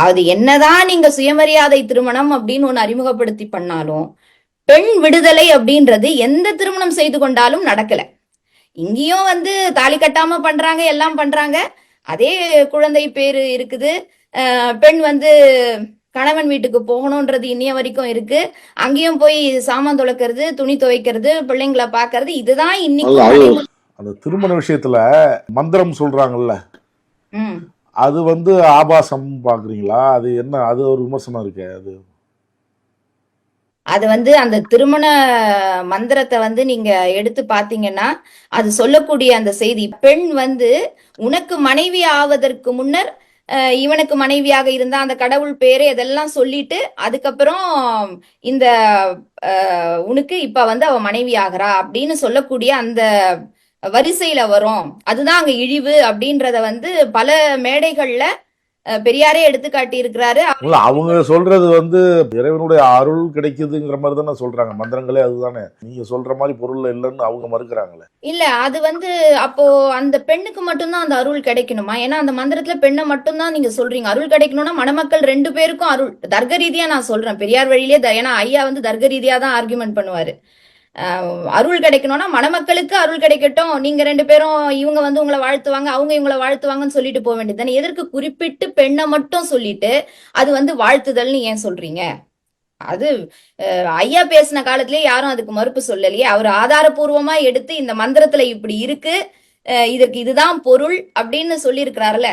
அது என்னதான் நீங்க சுயமரியாதை திருமணம் அப்படின்னு ஒண்ணு அறிமுகப்படுத்தி பண்ணாலும் பெண் விடுதலை அப்படின்றது எந்த திருமணம் செய்து கொண்டாலும் நடக்கல. இங்கேயும் வந்து தாலி கட்டாம பண்றாங்க, எல்லாம் பண்றாங்க. அதே குழந்தை பேரு இருக்குது. பெண் வந்து கணவன் வீட்டுக்கு போகணும்ன்றது இன்னைய வரைக்கும் இருக்கு. அங்கேயும் போய் சாமான் துளக்கிறது, துணி துவைக்கிறது, பிள்ளைங்களை பாக்குறது, இதுதான் இன்னைக்கும் நடைமுறை. அந்த திருமண விஷயத்துல மந்திரம் சொல்றாங்கல்ல, ம் அது வந்து ஆபாசம் பாக்குறீங்களா? அது என்ன, அது ஒரு விமர்சனம் இருக்கு. அது அது வந்து அந்த திருமண மந்திரத்தை வந்து நீங்க எடுத்து பாத்தீங்கன்னா அது சொல்லக்கூடிய அந்த செய்தி, பெண் வந்து உனக்கு மனைவி ஆவதற்கு முன்னர் இவனுக்கு மனைவியாக இருந்தா அந்த கடவுள் பேரு இதெல்லாம் சொல்லிட்டு அதுக்கப்புறம் இந்த உனக்கு இப்ப வந்து அவ மனைவி ஆகிறா அப்படின்னு சொல்லக்கூடிய அந்த வரிசையில வரும். அதுதான் அங்க இழிவு அப்படின்றத வந்து பல மேடைகள்ல பெரியாரே எடுத்து காட்டி இருக்கிறாரு. அவங்க சொல்றது வந்து இறைவனுடைய அருள் கிடைக்குதுங்கிற மாதிரி தானே சொல்றாங்க. மந்திரங்களே அதுதானே. நீங்க சொல்ற மாதிரி பொருள் இல்லைன்னு அவங்க மறுக்கிறாங்களே. இல்ல அது வந்து அப்போ அந்த பெண்ணுக்கு மட்டும்தான் அந்த அருள் கிடைக்கணுமா? ஏன்னா அந்த மந்திரத்துல பெண்ணை மட்டும்தான் நீங்க சொல்றீங்க. அருள் கிடைக்கணும்னா மணமக்கள் 2 பேருக்கும் அருள், தர்க்க ரீதியா நான் சொல்றேன், பெரியார் வழியிலே. ஏன்னா ஐயா வந்து தர்க்க ரீதியா தான் ஆர்குமெண்ட் பண்ணுவாரு. அருள் கிடைக்கணும்னா மணமக்களுக்கு அருள் கிடைக்கட்டும், நீங்க 2 பேரும் இவங்க வந்து உங்களை வாழ்த்துவாங்க, அவங்க இவங்களை வாழ்த்துவாங்கன்னு சொல்லிட்டு போக வேண்டியது. எதற்கு குறிப்பிட்டு பெண்ணை மட்டும் சொல்லிட்டு அது வந்து வாழ்த்துதல்னு ஏன் சொல்றீங்க? அது ஐயா பேசின காலத்திலே யாரும் அதுக்கு மறுப்பு சொல்லலையே. அவர் ஆதாரபூர்வமா எடுத்து இந்த மந்திரத்துல இப்படி இருக்கு, இதற்கு இதுதான் பொருள் அப்படின்னு சொல்லி இருக்கிறாருல.